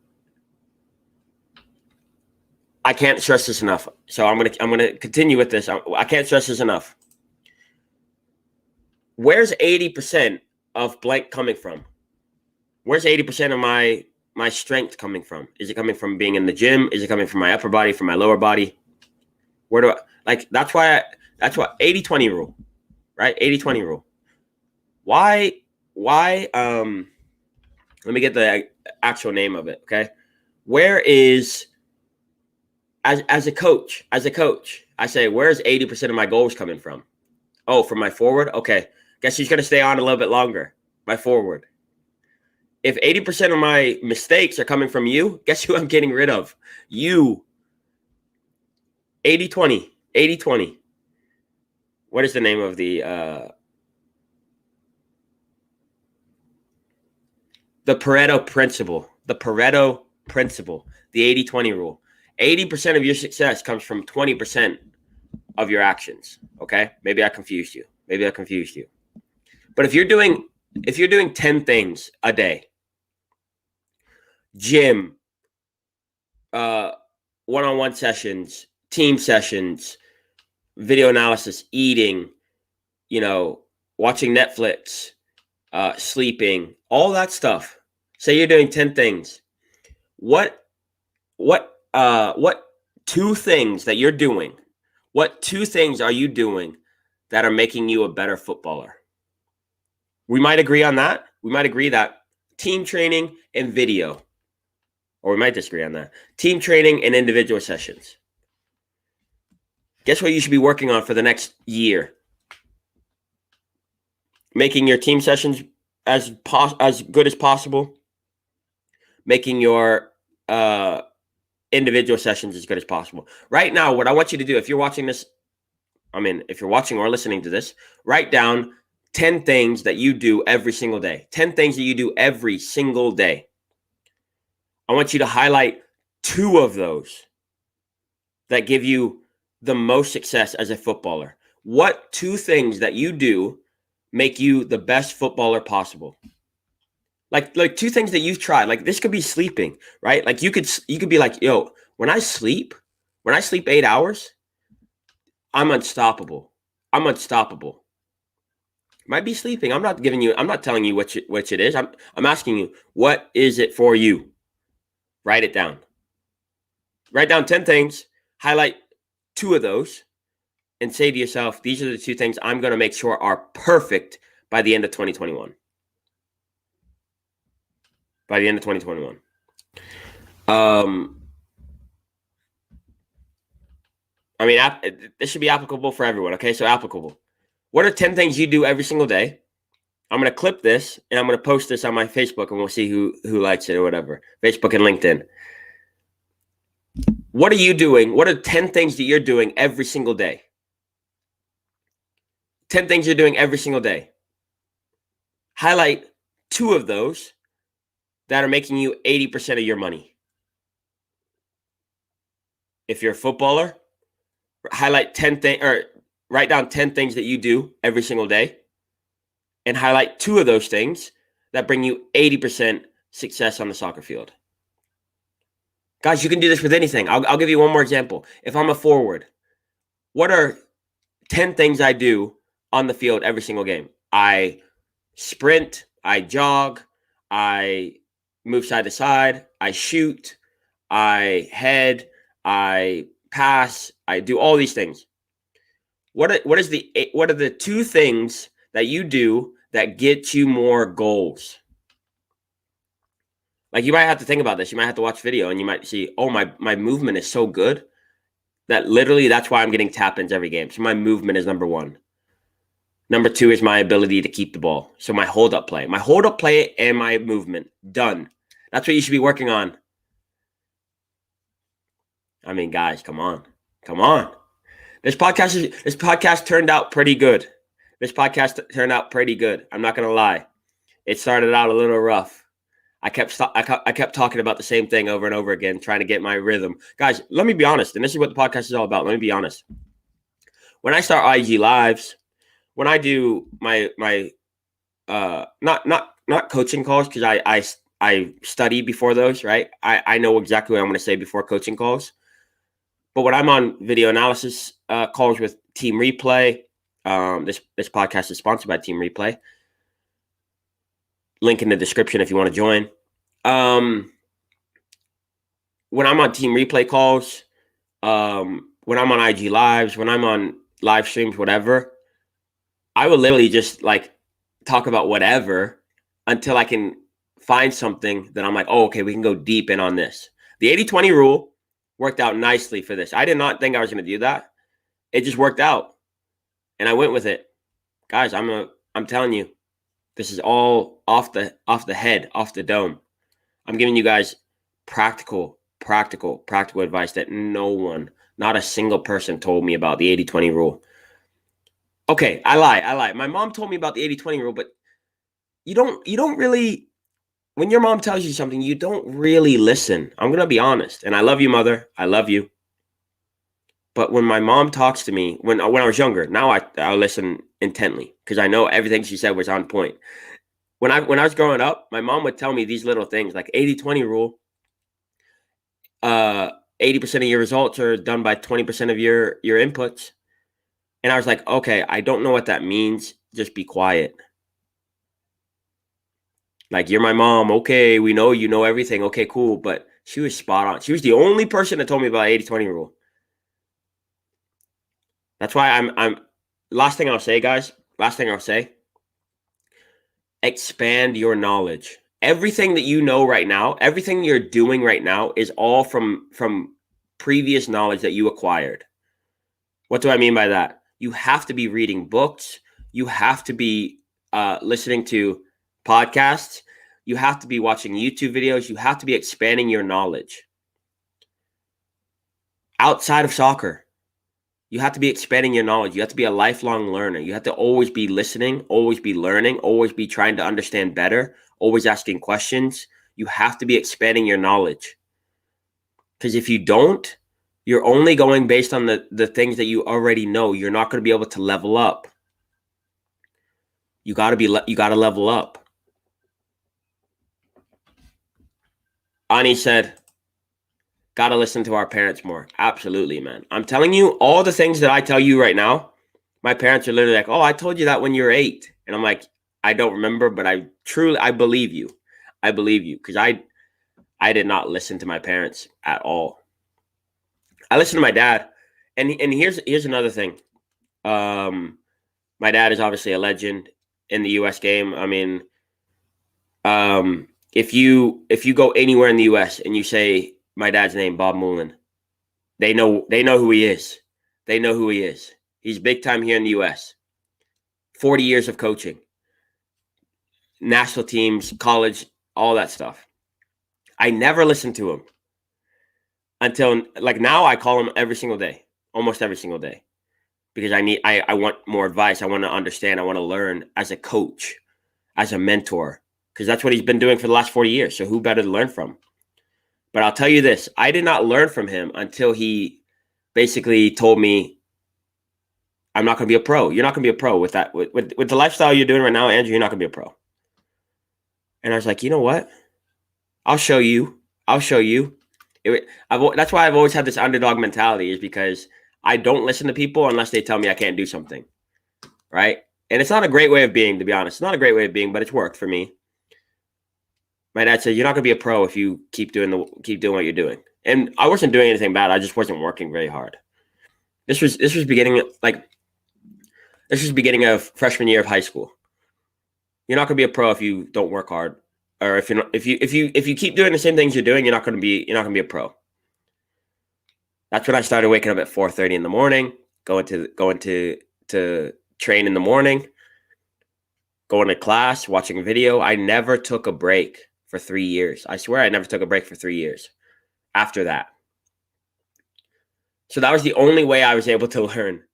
I can't stress this enough. So I'm gonna continue with this. I can't stress this enough. Where's 80% of blank coming from? Where's 80% of my strength coming from? Is it coming from being in the gym? Is it coming from my upper body, from my lower body? Where do I that's why 80-20 rule, right? 80-20 rule. Why let me get the actual name of it, okay? Where is as a coach, I say, where's 80% of my goals coming from? Oh, from my forward? Okay. Guess he's gonna stay on a little bit longer. My forward. If 80% of my mistakes are coming from you, guess who I'm getting rid of? You. 80-20. 80-20. What is the name of the Pareto principle? The Pareto principle. The 80-20 rule. 80% of your success comes from 20% of your actions. Okay? Maybe I confused you. But if you're doing 10 things a day, gym, one-on-one sessions, team sessions, video analysis, eating, watching Netflix, sleeping, all that stuff. Say you're doing 10 things. What two things that you're doing? What two things are you doing that are making you a better footballer? We might agree on that. We might agree that team training and video, or we might disagree on that. Team training and individual sessions. Guess what you should be working on for the next year? Making your team sessions as good as possible. Making your individual sessions as good as possible. Right now, what I want you to do, if you're watching this, if you're watching or listening to this, write down 10 things that you do every single day. 10 things that you do every single day. I want you to highlight 2 of those that give you the most success as a footballer. What 2 things that you do make you the best footballer possible? Like 2 things that you've tried. Like this could be sleeping, right? Like you could be like, yo, when I sleep 8 hours, I'm unstoppable. Might be sleeping. I'm not telling you which it is. I'm asking you, what is it for you? Write it down. Write down 10 things, highlight 2 of those, and say to yourself, these are the 2 things I'm going to make sure are perfect by the end of 2021. By the end of 2021. This should be applicable for everyone. Okay, so applicable. What are 10 things you do every single day? I'm going to clip this and I'm going to post this on my Facebook and we'll see who likes it or whatever. Facebook and LinkedIn. What are you doing? What are 10 things that you're doing every single day? 10 things you're doing every single day. Highlight 2 of those that are making you 80% of your money. If you're a footballer, highlight 10 things or write down 10 things that you do every single day and highlight 2 of those things that bring you 80% success on the soccer field. Guys, you can do this with anything. I'll give you one more example. If I'm a forward, what are 10 things I do on the field every single game? I sprint, I jog, I move side to side, I shoot, I head, I pass, I do all these things. What are the two things that you do that get you more goals? Like, you might have to think about this. You might have to watch video and you might see, oh, my movement is so good that literally that's why I'm getting tap-ins every game. So my movement is number one. Number two is my ability to keep the ball. So my hold-up play. My hold-up play and my movement. Done. That's what you should be working on. I mean, guys, come on. Come on. This podcast turned out pretty good. This podcast turned out pretty good. I'm not going to lie. It started out a little rough. I kept talking about the same thing over and over again, trying to get my rhythm. Guys, let me be honest, and this is what the podcast is all about. Let me be honest. When I start IG lives, when I do my not coaching calls, because I study before those, right? I know exactly what I'm going to say before coaching calls. But when I'm on video analysis calls with Team Replay, this podcast is sponsored by Team Replay. Link in the description if you want to join. When I'm on Team Replay calls, when I'm on IG lives, when I'm on live streams, whatever, I will literally just like talk about whatever until I can find something that I'm like, oh, okay, we can go deep in on this. The 80-20 rule worked out nicely for this. I did not think I was going to do that. It just worked out. And I went with it. Guys, I'm telling you, this is all off the head, off the dome. I'm giving you guys practical advice that no one, not a single person told me about the 80-20 rule. Okay, I lie. My mom told me about the 80-20 rule, but you don't really, when your mom tells you something, you don't really listen. I'm going to be honest. And I love you, mother. I love you. But when my mom talks to me, when I was younger, now I listen intently because I know everything she said was on point. When I was growing up, my mom would tell me these little things like 80-20 rule. 80% of your results are done by 20% of your inputs. And I was like, okay, I don't know what that means. Just be quiet. Like, you're my mom. Okay, we know you know everything. Okay, cool. But she was spot on. She was the only person that told me about 80-20 rule. That's why I'm last thing I'll say, guys. Last thing I'll say. Expand your knowledge. Everything that you know right now, everything you're doing right now is all from previous knowledge that you acquired. What do I mean by that? You have to be reading books. You have to be listening to podcasts. You have to be watching YouTube videos. You have to be expanding your knowledge. Outside of soccer, you have to be expanding your knowledge. You have to be a lifelong learner. You have to always be listening, always be learning, always be trying to understand better, always asking questions. You have to be expanding your knowledge. Because if you don't, you're only going based on the things that you already know. You're not going to be able to level up. You got to level up. Ani said, got to listen to our parents more. Absolutely, man. I'm telling you, all the things that I tell you right now, my parents are literally like, oh, I told you that when you were 8. And I'm like, I don't remember, but I believe you. I believe you because I did not listen to my parents at all. I listened to my dad. And here's another thing. My dad is obviously a legend in the U.S. game. I mean, if you go anywhere in the U.S. and you say my dad's name, Bob Moulin, they know who he is. They know who he is. He's big time here in the U.S. 40 years of coaching, national teams, college, all that stuff. I never listened to him until like now. I call him every single day, almost every single day, because I want more advice. I want to understand. I want to learn as a coach, as a mentor, because that's what he's been doing for the last 40 years. So who better to learn from? But I'll tell you this, I did not learn from him until he basically told me, I'm not going to be a pro. You're not going to be a pro with that. With the lifestyle you're doing right now, Andrew, you're not going to be a pro. And I was like, you know what? I'll show you. That's why I've always had this underdog mentality, is because I don't listen to people unless they tell me I can't do something, right? And it's not a great way of being, to be honest. It's not a great way of being, but it's worked for me. My dad said, you're not going to be a pro if you keep doing what you're doing. And I wasn't doing anything bad. I just wasn't working very hard. This was beginning, like, This is the beginning of freshman year of high school. You're not going to be a pro if you don't work hard, or if you keep doing the same things you're doing, you're not going to be a pro. That's when I started waking up at 4:30 in the morning, going to train in the morning, going to class, watching a video. I never took a break for 3 years. I swear I never took a break for 3 years after that. So that was the only way I was able to learn.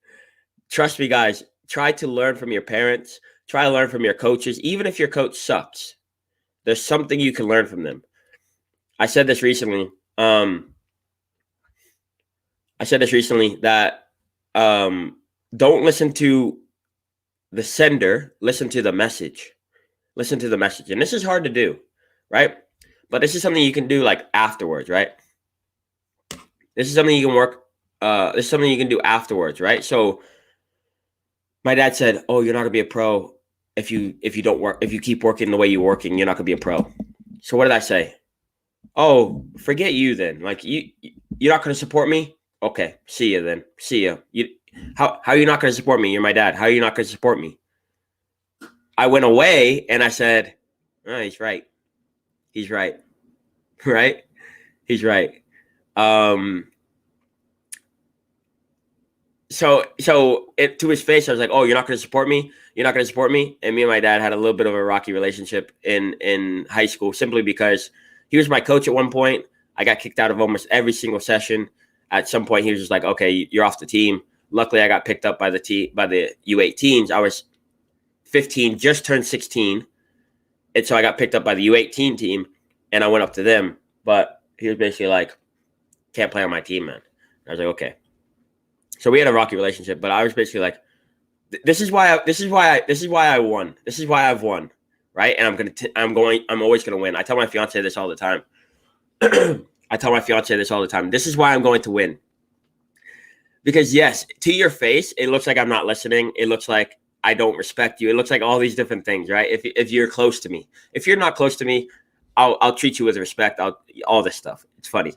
Trust me, guys, try to learn from your parents. Try to learn from your coaches. Even if your coach sucks, there's something you can learn from them. I said this recently. That don't listen to the sender, listen to the message. Listen to the message. And this is hard to do, right? But this is something you can do like afterwards, right? This is something you can work. This is something you can do afterwards, right? So my dad said, "Oh, you're not gonna be a pro if you keep working the way you're working. You're not gonna be a pro." So what did I say? Oh, forget you then. Like you're not gonna support me? Okay, see you then. See you. How are you not gonna support me? You're my dad. How are you not gonna support me? I went away and I said, "Oh, he's right. He's right. Right? He's right." So to his face, I was like, "Oh, you're not going to support me? You're not going to support me?" And me and my dad had a little bit of a rocky relationship in high school, simply because he was my coach at one point. I got kicked out of almost every single session. At some point, he was just like, "Okay, you're off the team." Luckily, I got picked up by the U18s. I was 15, just turned 16, and so I got picked up by the U18 team, and I went up to them. But he was basically like, "Can't play on my team, man." And I was like, "Okay." So we had a rocky relationship, but I was basically like, this is why I won. This is why I've won. Right. And I'm always going to win. I tell my fiance this all the time. This is why I'm going to win. Because yes, to your face, it looks like I'm not listening. It looks like I don't respect you. It looks like all these different things, right? If you're close to me, if you're not close to me, I'll treat you with respect. All this stuff. It's funny.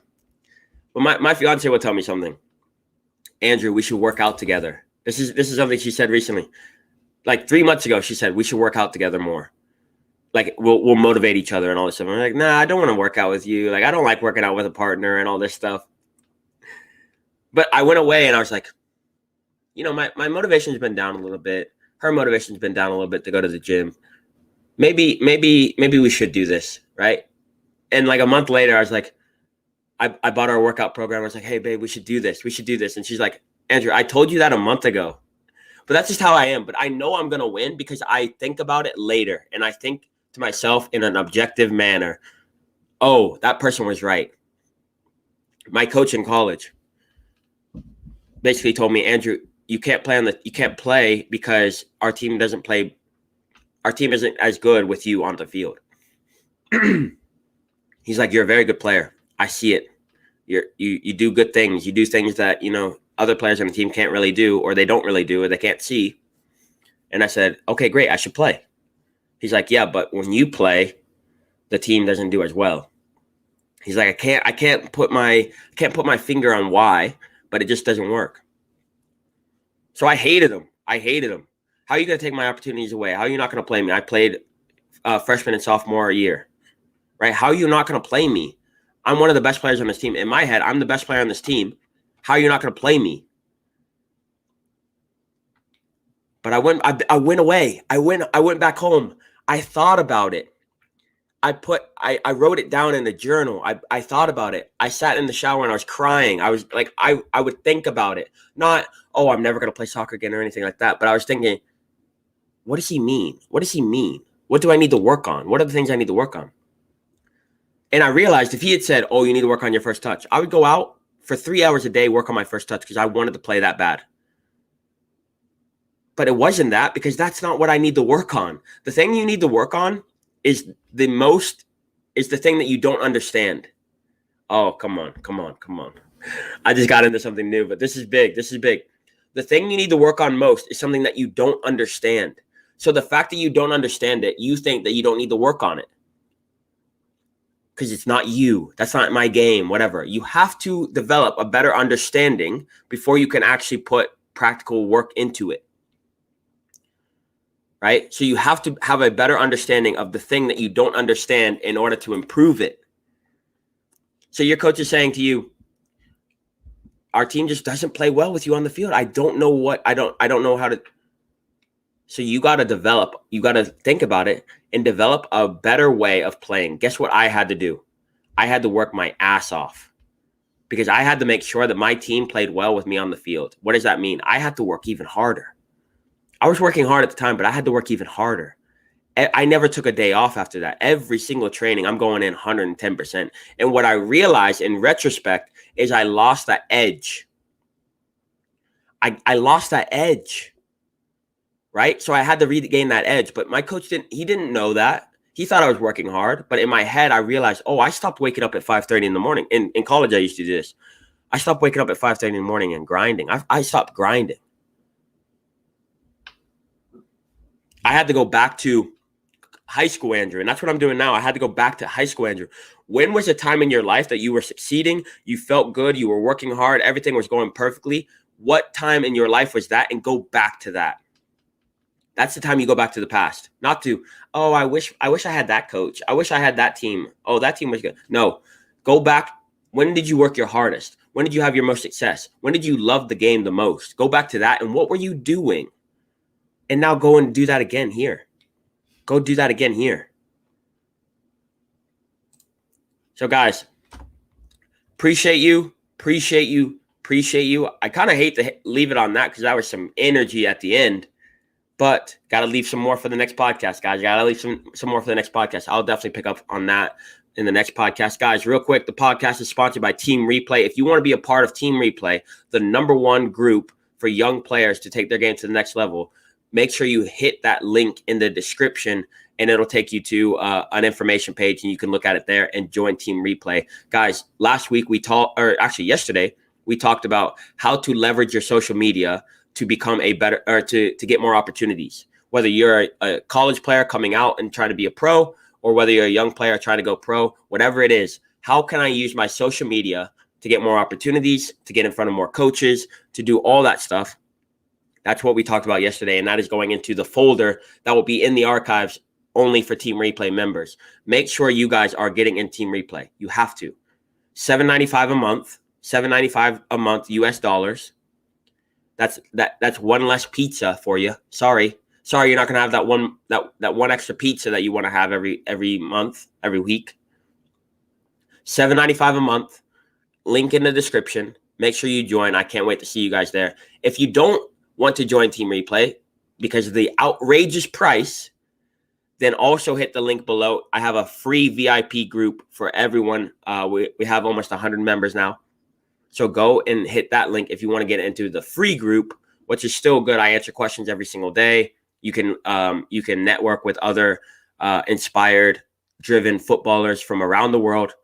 But my fiance will tell me something. Andrew, we should work out together. This is something she said recently. Like 3 months ago, she said we should work out together more. Like we'll motivate each other and all this stuff. I'm like, nah, I don't want to work out with you. Like I don't like working out with a partner and all this stuff. But I went away and I was like, my motivation's been down a little bit. Her motivation's been down a little bit to go to the gym. Maybe we should do this, right? And like a month later, I was like, I bought our workout program. I was like, "Hey, babe, we should do this. We should do this." And she's like, "Andrew, I told you that a month ago." But that's just how I am. But I know I'm going to win because I think about it later. And I think to myself in an objective manner, oh, that person was right. My coach in college basically told me, "Andrew, you can't play because our team isn't as good with you on the field." He's like, "You're a very good player. I see it. You do good things. You do things that, other players on the team can't really do, or they don't really do, or they can't see." And I said, "Okay, great. I should play." He's like, "Yeah, but when you play, the team doesn't do as well." He's like, I can't put my finger on why, but it just doesn't work." So I hated him. How are you going to take my opportunities away? How are you not going to play me? I played freshman and sophomore year, right? How are you not going to play me? I'm one of the best players on this team. In my head, I'm the best player on this team. How are you not going to play me? But I went away. I went back home. I thought about it. I wrote it down in a journal. I thought about it. I sat in the shower and I was crying. I was like, I would think about it. Not, oh, I'm never going to play soccer again or anything like that. But I was thinking, what does he mean? What does he mean? What do I need to work on? What are the things I need to work on? And I realized if he had said, "Oh, you need to work on your first touch," I would go out for 3 hours a day, work on my first touch because I wanted to play that bad. But it wasn't that, because that's not what I need to work on. The thing you need to work on is the thing that you don't understand. Oh, come on. I just got into something new, but this is big. The thing you need to work on most is something that you don't understand. So the fact that you don't understand it, you think that you don't need to work on it, because it's not you. That's not my game, whatever. You have to develop a better understanding before you can actually put practical work into it. right? So you have to have a better understanding of the thing that you don't understand in order to improve it. So your coach is saying to you, our team just doesn't play well with you on the field. I don't know how to. So you got to think about it and develop a better way of playing. Guess what I had to do? I had to work my ass off because I had to make sure that my team played well with me on the field. What does that mean? I had to work even harder. I was working hard at the time, but I had to work even harder. I never took a day off after that. Every single training, I'm going in 110%. And what I realized in retrospect is I lost that edge. I lost that edge, right? So I had to regain that edge. But my coach didn't know that. He thought I was working hard. But in my head, I realized, I stopped waking up at 5:30 in the morning. In college, I used to do this. I stopped waking up at 5:30 in the morning and grinding. I stopped grinding. I had to go back to high school Andrew, and that's what I'm doing now. I had to go back to high school Andrew. When was a time in your life that you were succeeding, you felt good, you were working hard, everything was going perfectly? What time in your life was that? And go back to that. That's the time you go back to the past, not to, I wish I had that coach. I wish I had that team. Oh, that team was good. No, go back. When did you work your hardest? When did you have your most success? When did you love the game the most? Go back to that. And what were you doing? And now go and do that again here. Go do that again here. So guys, appreciate you. I kind of hate to leave it on that because that was some energy at the end, but got to leave some more for the next podcast, guys. Got to leave some more for the next podcast. I'll definitely pick up on that in the next podcast. Guys, real quick, the podcast is sponsored by Team Replay. If you want to be a part of Team Replay, the #1 group for young players to take their game to the next level, make sure you hit that link in the description and it'll take you to an information page and you can look at it there and join Team Replay. Guys, yesterday, we talked about how to leverage your social media to become to get more opportunities. Whether you're a college player coming out and trying to be a pro, or whether you're a young player trying to go pro, whatever it is, how can I use my social media to get more opportunities, to get in front of more coaches, to do all that stuff? That's what we talked about yesterday, and that is going into the folder that will be in the archives only for Team Replay members. Make sure you guys are getting in Team Replay. You have to. $7.95 a month, $7.95 a month US dollars. That's one less pizza for you. Sorry, you're not gonna have that one extra pizza that you want to have every month, every week. $7.95 a month. Link in the description. Make sure you join. I can't wait to see you guys there. If you don't want to join Team Replay because of the outrageous price, then also hit the link below. I have a free VIP group for everyone. We have almost 100 members now. So go and hit that link if you want to get into the free group, which is still good. I answer questions every single day. You can network with other inspired, driven footballers from around the world.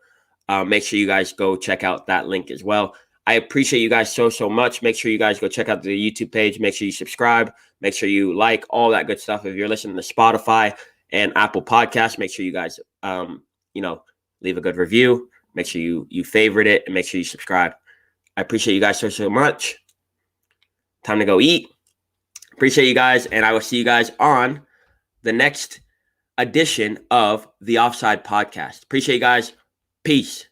Make sure you guys go check out that link as well. I appreciate you guys so much. Make sure you guys go check out the YouTube page. Make sure you subscribe. Make sure you like all that good stuff. If you're listening to Spotify and Apple Podcasts, make sure you guys, leave a good review. Make sure you favorite it and make sure you subscribe. I appreciate you guys so much. Time to go eat. Appreciate you guys, and I will see you guys on the next edition of the Offside podcast. Appreciate you guys. Peace.